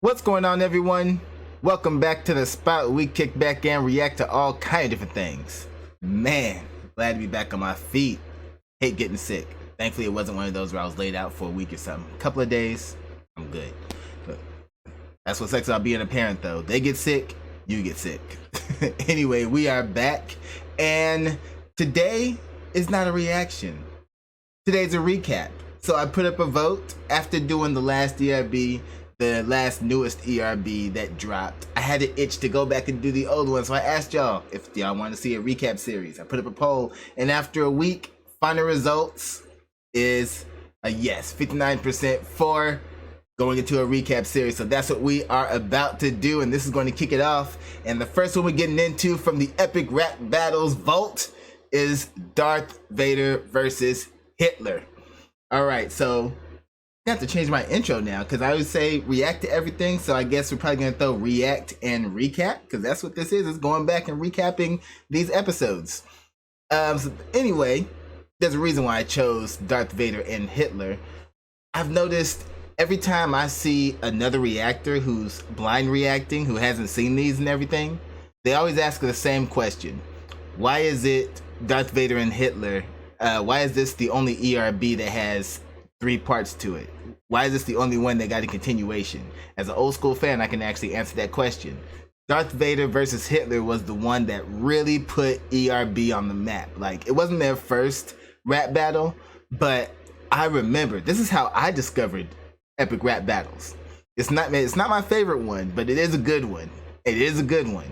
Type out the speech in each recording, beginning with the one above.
What's going on, everyone? Welcome back to the spot where we kick back and react to all kind of different things. Man, glad to be back on my feet. Hate getting sick. Thankfully, it wasn't one of those where I was laid out for a week or something. A couple of days, I'm good. But that's what sucks about being a parent, though. They get sick, you get sick. Anyway, we are back, and today is not a reaction. Today's a recap. So I put up a vote after doing the last ERB, the last newest ERB that dropped. I had an itch to go back and do the old one, so I asked y'all if y'all want to see a recap series. I put up a poll, and after a week, final results is a yes, 59% for going into a recap series. So that's what we are about to do, and this is going to kick it off. And the first one we're getting into from the Epic Rap Battles Vault is Darth Vader versus Hitler. All right, so I have to change my intro now because I would say react to everything. So I guess we're probably going to throw react and recap because that's what this is going back and recapping these episodes. So anyway, there's a reason why I chose Darth Vader and Hitler. I've noticed every time I see another reactor who's blind reacting, who hasn't seen these and everything, they always ask the same question. Why is it Darth Vader and Hitler? Why is this the only ERB that has 3 parts to it? Why is this the only one that got a continuation? As an old school fan, I can actually answer that question. Darth Vader versus Hitler was the one that really put ERB on the map. Like, it wasn't their first rap battle, but I remember, this is how I discovered Epic Rap Battles. It's not my favorite one, but it is a good one. It is a good one.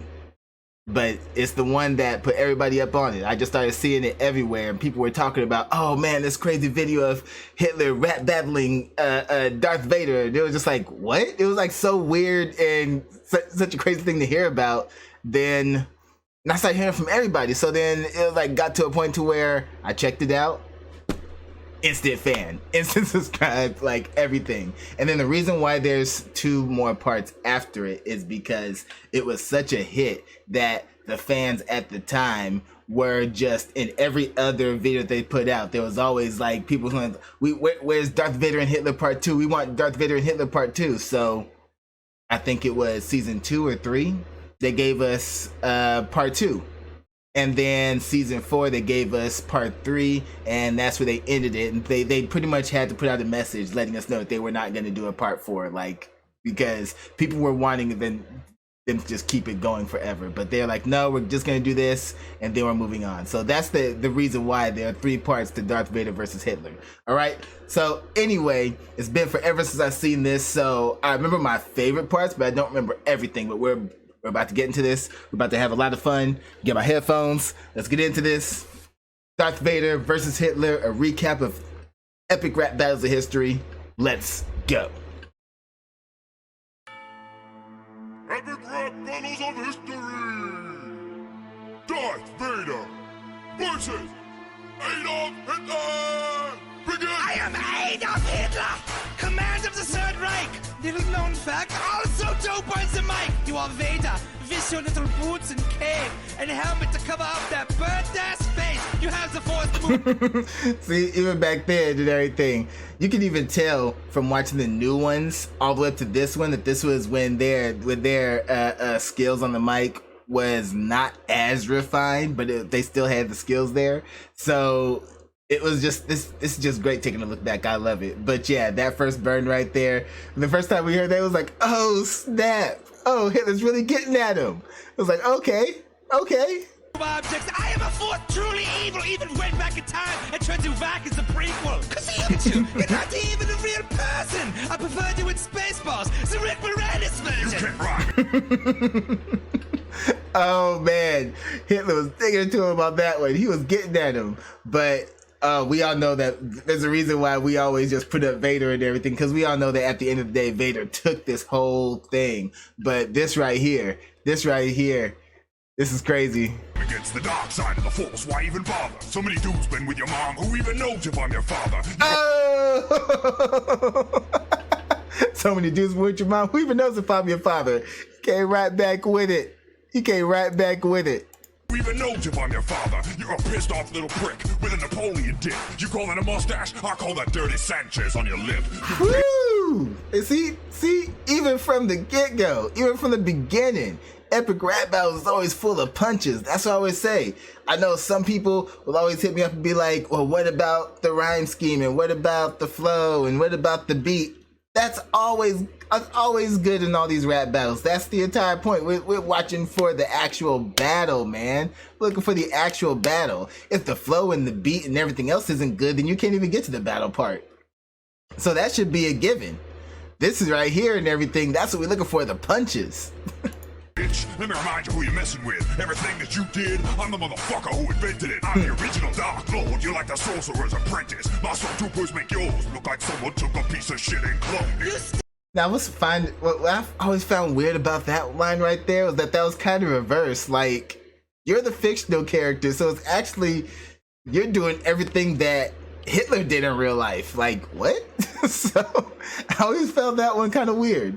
But it's the one that put everybody up on it. I just started seeing it everywhere, and people were talking about, oh man, this crazy video of Hitler rap battling Darth Vader. And it was just like, what? It was like so weird and such a crazy thing to hear about. Then I started hearing from everybody. So then it like got to a point to where I checked it out. Instant fan, instant subscribe, like everything. And then the reason why there's 2 more parts after it is because it was such a hit that the fans at the time were just in every other video they put out. There was always like people saying, where's Darth Vader and Hitler part 2? We want Darth Vader and Hitler part 2. So I think it was season 2 or 3. They gave us part 2. And then season 4, they gave us part 3, and that's where they ended it. And they pretty much had to put out a message letting us know that they were not going to do a part 4, like, because people were wanting them to just keep it going forever. But they're like, no, we're just going to do this, and then we're moving on. So that's the reason why there are 3 parts to Darth Vader versus Hitler. All right. So anyway, it's been forever since I've seen this. So I remember my favorite parts, but I don't remember everything. But we're about to get into this. We're about to have a lot of fun. Get my headphones. Let's get into this. Darth Vader versus Hitler, a recap of Epic Rap Battles of History. Let's go. Epic Rap Battles of History! Darth Vader versus Adolf Hitler! Begin! I am Adolf Hitler, command of the Third Reich. Little known fact, also 2 points of mic. You are Vader, with your little boots and cape and helmet to cover up that burnt ass face. You have the Force to move. See, even back then and everything, you can even tell from watching the new ones all the way up to this one that this was when their skills on the mic was not as refined, but they still had the skills there. So it was just this is just great taking a look back. I love it. But yeah, that first burn right there, the first time we heard that, it was like, oh snap, oh, Hitler's really getting at him. It was like, okay Objects. I am a Force truly evil, even went back in time and tried to back as the prequel. Cause you're not even a real person. I preferred you in Spaceballs, the Rick Moranis version. You can't rhyme. Oh man, Hitler was digging into him about that one. He was getting at him. But we all know that there's a reason why we always just put up Vader and everything, because we all know that at the end of the day, Vader took this whole thing. But this right here, this is crazy. Against the dark side of the Force, why even bother? So many dudes been with your mom, who even knows if I'm your father? Oh! So many dudes with your mom, who even knows if I'm your father? You came right back with it. Who even knows if I'm your father? You're a pissed off little prick with a Napoleon dick. You call that a mustache? I call that dirty Sanchez on your lip. Woo! move. And see, even from the get-go, even from the beginning, epic rap battles is always full of punches. That's what I always say. I know some people will always hit me up and be like, well, what about the rhyme scheme, and what about the flow, and what about the beat? That's always good in all these rap battles. That's the entire point. We're watching for the actual battle, man. We're looking for the actual battle. If the flow and the beat and everything else isn't good, then you can't even get to the battle part. So that should be a given. This is right here and everything. That's what we're looking for, the punches. Bitch, let me remind you who you're messing with. Everything that you did, I'm the motherfucker who invented it. I'm the original Dark Lord. You're like the sorcerer's apprentice. My stormtroopers make yours look like someone took a piece of shit and cloned it. Now, what I've always found weird about that line right there was that was kind of reversed. Like, you're the fictional character, so it's actually, you're doing everything that Hitler did in real life. Like, what? So, I always found that one kind of weird.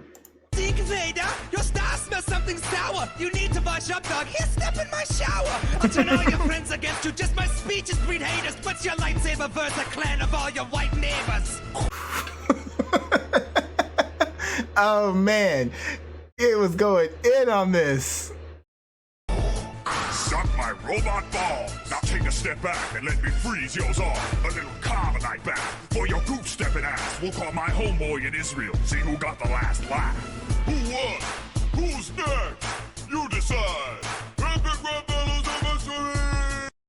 Darth Vader, your star smells something sour. You need to wash up, dog. Here, step in my shower. I'll turn all your friends against you. Just my speeches breed haters. But your lightsaber verse a clan of all your white neighbors. Oh man, it was going in on this. Suck my robot ball. Now take a step back and let me freeze yours off. A little carbonite back for your goof stepping ass. We'll call my homeboy in Israel. See who got the last laugh. Who won? Who's next? You decide.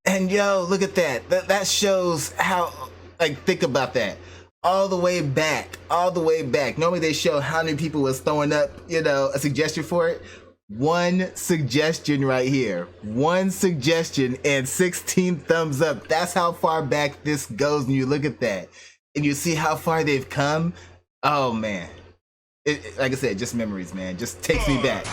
And yo, look at that. That shows how, like, think about that. All the way back. Normally they show how many people was throwing up, you know, a suggestion for it. One suggestion right here. One suggestion and 16 thumbs up. That's how far back this goes when you look at that. And you see how far they've come. Oh man. Like I said, just memories, man. Just takes me back.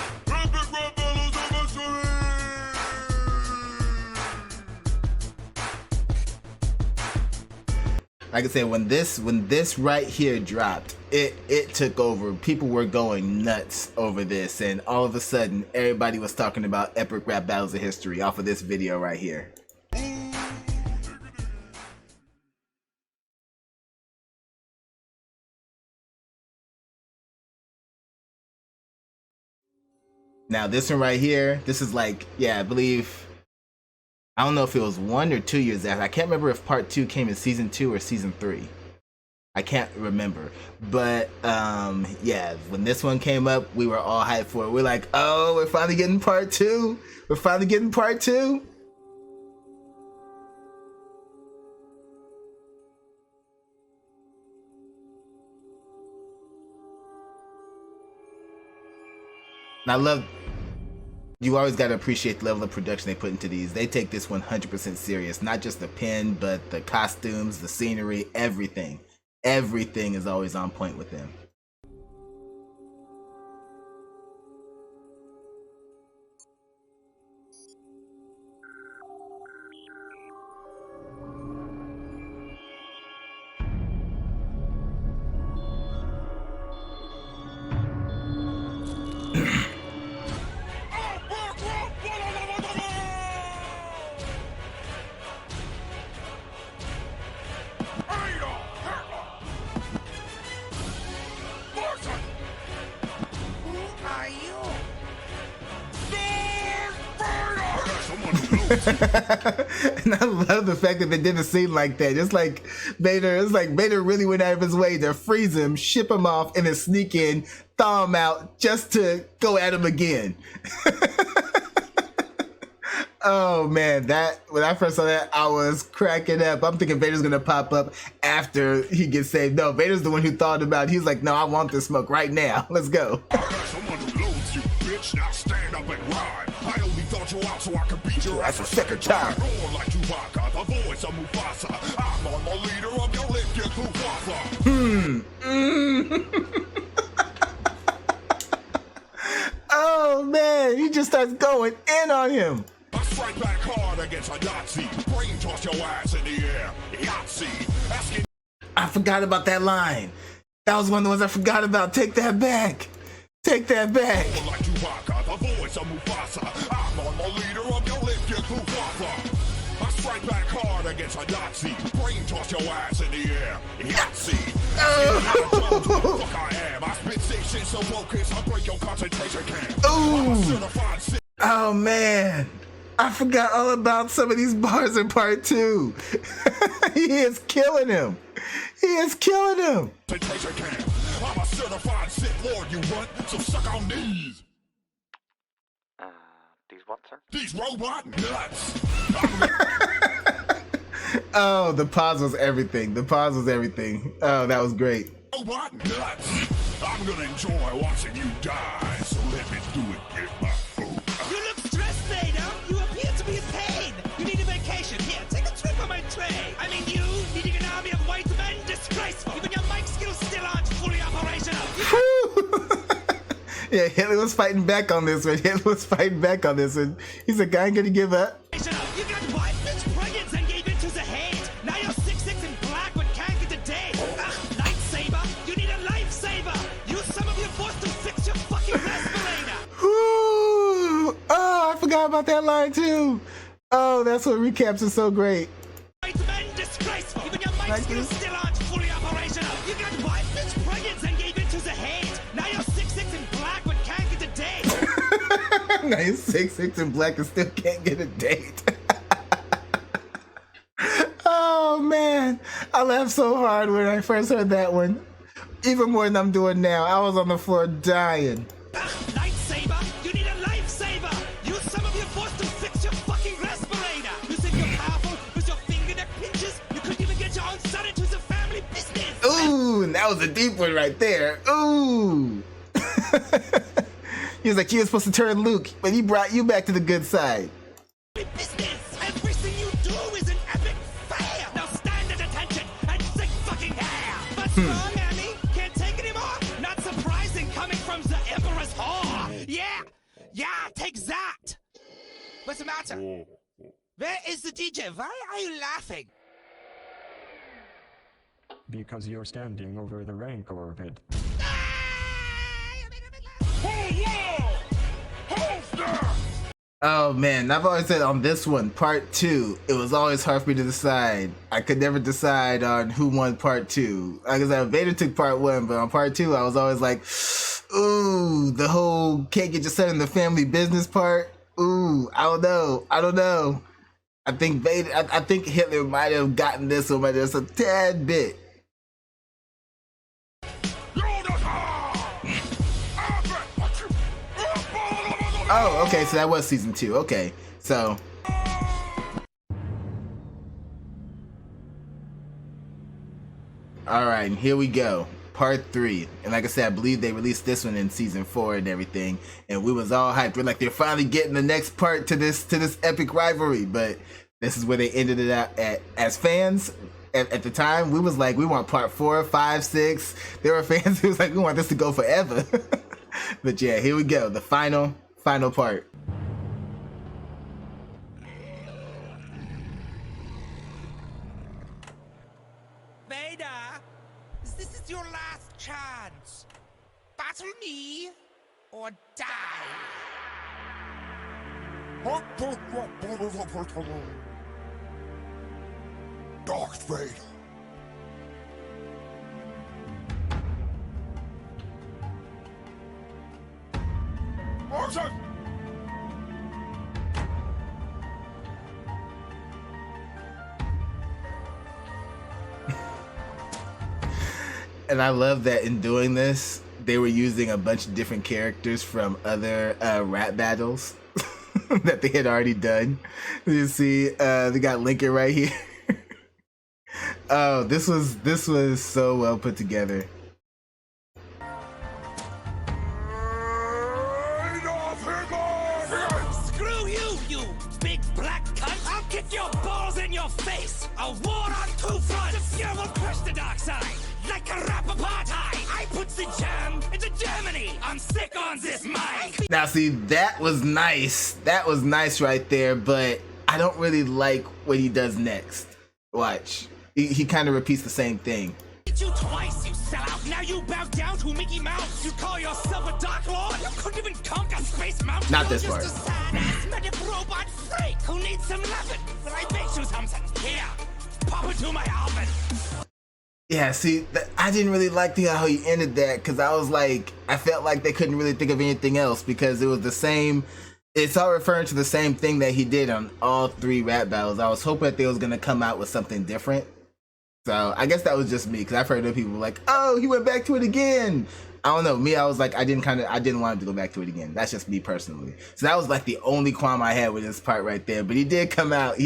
Like I said, when this right here dropped, it took over. People were going nuts over this, and all of a sudden, everybody was talking about epic rap battles of history off of this video right here. Now this one right here, this is like, yeah, I don't know if it was 1 or 2 years after. I can't remember if part 2 came in season 2 or season 3. I can't remember. But yeah, when this one came up, we were all hyped for it. We're like, oh, we're finally getting part 2. We're finally getting part 2. And I love, you always got to appreciate the level of production they put into these. They take this 100% serious. Not just the pen, but the costumes, the scenery, everything. Everything is always on point with them. And I love the fact that they did a scene like that. Just like Vader, it's like Vader really went out of his way to freeze him, ship him off, and then sneak in, thaw him out just to go at him again. Oh man, when I first saw that, I was cracking up. I'm thinking Vader's gonna pop up after he gets saved. No, Vader's the one who thought about it. He's like, no, I want this smoke right now. Let's go. Someone who loads you, bitch. Now stand up and ride. I only thought you out so I could beat your ass a second time. Roar like Chewbacca, the voice of Mufasa. I'm on the leader of your lip, get Oh man, he just starts going in on him. I strike back hard against a Nazi. Brain toss your ass in the air. Yahtzee. Asking. I forgot about that line. That was one of the ones I forgot about. Take that back. Take that back. Like Chewbacca, the voice of Mufasa. I'm on the leader of your lip, get I strike back hard against a Nazi. Brain toss your ass in the air. Yahtzee. so focused, I'll break your concentration camp. Ooh. Oh man, I forgot all about some of these bars in part 2. He is killing him. He is killing him. I'm a certified Sith Lord, you runt, so suck on these. These what, sir? These robot nuts. Oh, the pause was everything. The pause was everything. Oh, that was great. Robot nuts. I'm gonna enjoy watching you die, so let me do it, get my food. You look stressed, Vader. You appear to be in pain. You need a vacation. Here, take a trip on my tray. I mean, you needing an army of white men, disgraceful. Even your mic skills still aren't fully operational. Yeah, Hitler was fighting back on this one. He's like, I ain't gonna give up. You got white bitch pregnant and gave into the hate. Now you're 6'6" and black but can't get a date. Lightsaber, you need a lifesaver. Use some of your force to fix your fucking respirator. Ooh. Oh, I forgot about that line too. Oh, that's what recaps is so great. White men disgraceful. Even your mic skills still aren't fully operational. You got white bitch pregnant and gave into the hate. Now you're 6'6" and black but can't get a date. Now he's 6'6" and black and still can't get a date. Oh man, I laughed so hard when I first heard that one. Even more than I'm doing now. I was on the floor dying. Lightsaber, you need a lifesaver. Use some of your force to fix your fucking respirator. You think you're powerful with your fingertip pinches? You couldn't even get your own son into the family business. Ooh, and that was a deep one right there. Ooh. He was like, you were supposed to turn Luke, but he brought you back to the good side. Business. Everything you do is an epic fail. Now stand at attention and stick fucking hair. What's wrong, Annie? Can't take anymore? Not surprising coming from the Emperor's whore. Yeah, take that. What's the matter? Where is the DJ? Why are you laughing? Because you're standing over the rank orbit. Oh man, I've always said on this one, part 2, it was always hard for me to decide. I could never decide on who won part 2. Like I said, Vader took part 1, but on part 2, I was always like, ooh, the whole can't get your son in the family business part. Ooh, I don't know. I think I think Hitler might have gotten this one by just a tad bit. Oh, okay, so that was season 2. Okay, so. Alright, and here we go. Part 3. And like I said, I believe they released this one in season 4 and everything. And we was all hyped. We're like, they're finally getting the next part to this epic rivalry. But this is where they ended it up at. As fans, at the time, we was like, we want part 4, 5, 6. There were fans who was like, we want this to go forever. But yeah, here we go. The final part. Vader, this is your last chance. Battle me or die. Darth Vader. Martin! And I love that in doing this, they were using a bunch of different characters from other rap battles that they had already done. You see, they got Lincoln right here. Oh, this was so well put together. Screw you, you big black cunt! I'll kick your balls in your face! A war on 2 fronts! The fear will crush the dark side! Like a rap apartheid! I put the jam into Germany! I'm sick on this mic! Now see, that was nice. That was nice right there, but I don't really like what he does next. Watch. He kind of repeats the same thing. Did you twice, you sellout! Now you bow down to Mickey Mouse! You call yourself a Dark Lord? You couldn't even conquer Space Mountain! Not this You're part. just a sad-ass medic robot freak who needs some loving! But I bet you something. Here, pop into my oven! Yeah, see, I didn't really like how he ended that because I was like, I felt like they couldn't really think of anything else because it was the same. It's all referring to the same thing that he did on all 3 rap battles. I was hoping that they was gonna come out with something different. So I guess that was just me because I've heard of people like, oh, he went back to it again. I don't know. Me, I was like, I didn't want him to go back to it again. That's just me personally. So that was like the only qualm I had with this part right there. But he did come out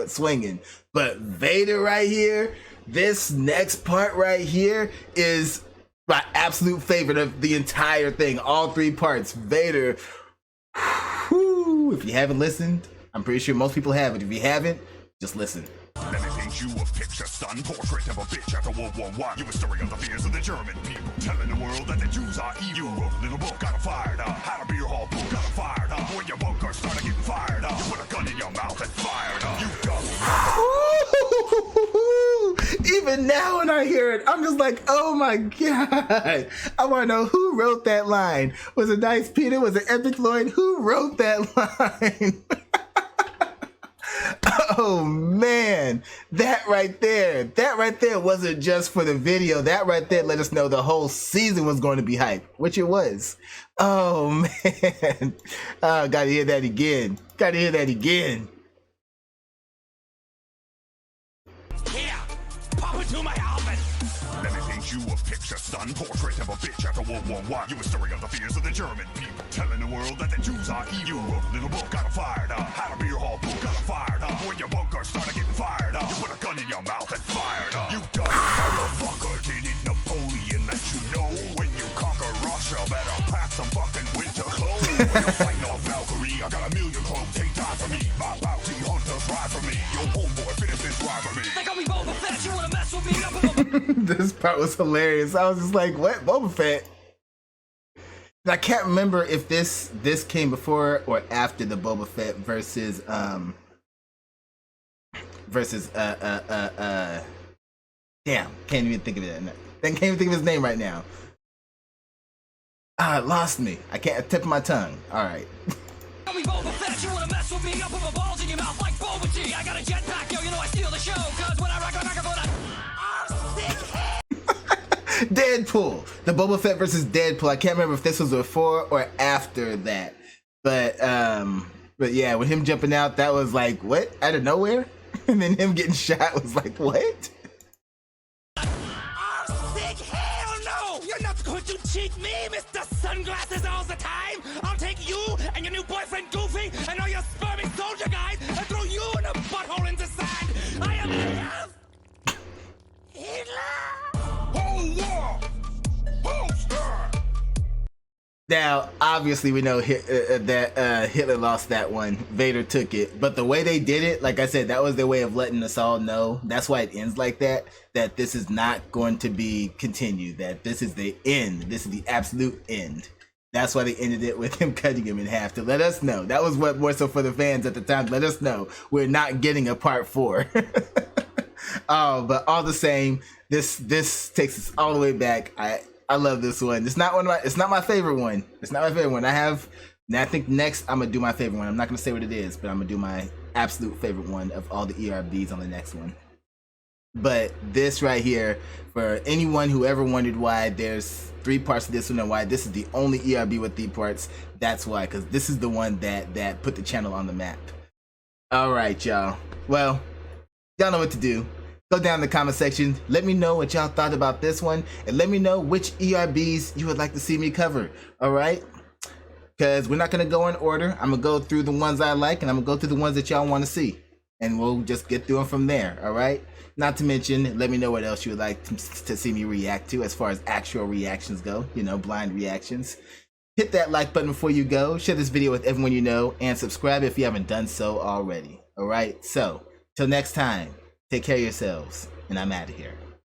swinging. But Vader right here, this next part right here is my absolute favorite of the entire thing. All 3 parts. Vader. Whew, if you haven't listened, I'm pretty sure most people have it. If you haven't, just listen. Let me paint you a picture, son. Portrait of a bitch after World War I. You were stirring up the fears of the German people, telling the world that the Jews are evil. You wrote a little book, got it fired up. How to be your whole book, got it fired up. When your bunker started getting fired up, you put a gun in your mouth and fired up. You got Even now when I hear it, I'm just like, oh my god. I want to know who wrote that line. Was it Dice Peter? Was it Epic Lloyd? Who wrote that line? Oh man, that right there wasn't just for the video. That right there let us know the whole season was going to be hype, which it was. Oh man, gotta hear that again. Here, pop into my office. Let me paint you a picture, son. Portrait of a bitch after World War I. You were stirring up the fears of the German people, telling the world that the Jews are evil. You wrote a little book, got it fired up. How to be your whole book, got it fired up. When your bunker started getting fired up, you put a gun in your mouth and fired up. You dumb motherfucker, didn't Napoleon let you know when you conquer Russia, better pack some fucking winter clothes. When you're fighting off Valkyrie, I got a million clones, take time for me. My bounty hunters ride for me. Your homeboy finish this ride for me. They call me Boba Fett, you wanna mess with me? Up with This part was hilarious. I was just like, what? Boba Fett? I can't remember if this came before or after the Boba Fett versus damn, can't even think of it. Can't even think of his name right now. Ah, it lost me. I can't tip my tongue. Alright. Call me Boba Fett, you wanna mess with me? I'll put my balls in your mouth like Boba G. I got a jetpack, yo, you know I steal the show. Cause when I rock a microphone, I'm sick. Deadpool. The Boba Fett versus Deadpool. I can't remember if this was before or after that. But yeah, with him jumping out, that was like, what? Out of nowhere? And then him getting shot was like, what? I'm sick, hell no! You're not going to cheat me, Mr. Sunglasses all the time! I'll take you and your new boyfriend Goofy and all your sperming soldier guys and throw you in a butthole in the sand! I am Hitler! Whole war! Bolster! Now, obviously, we know that Hitler lost that one. Vader took it. But the way they did it, like I said, that was their way of letting us all know. That's why it ends like that. That this is not going to be continued. That this is the end. This is the absolute end. That's why they ended it with him cutting him in half to let us know. That was what more so for the fans at the time. Let us know we're not getting a part 4. Oh, but all the same, this takes us all the way back. I love this one. It's not my favorite one. It's not my favorite one. I think next I'm gonna do my favorite one. I'm not gonna say what it is, but I'm gonna do my absolute favorite one of all the ERBs on the next one. But this right here, for anyone who ever wondered why there's 3 parts to this one and why this is the only ERB with 3 parts, that's why, because this is the one that put the channel on the map. All right, y'all. Well, y'all know what to do. Go down in the comment section, let me know what y'all thought about this one, and let me know which ERBs you would like to see me cover, alright? Because we're not going to go in order. I'm going to go through the ones I like, and I'm going to go through the ones that y'all want to see. And we'll just get through them from there, alright? Not to mention, let me know what else you would like to see me react to as far as actual reactions go, you know, blind reactions. Hit that like button before you go, share this video with everyone you know, and subscribe if you haven't done so already, alright? So, till next time. Take care of yourselves, and I'm out of here.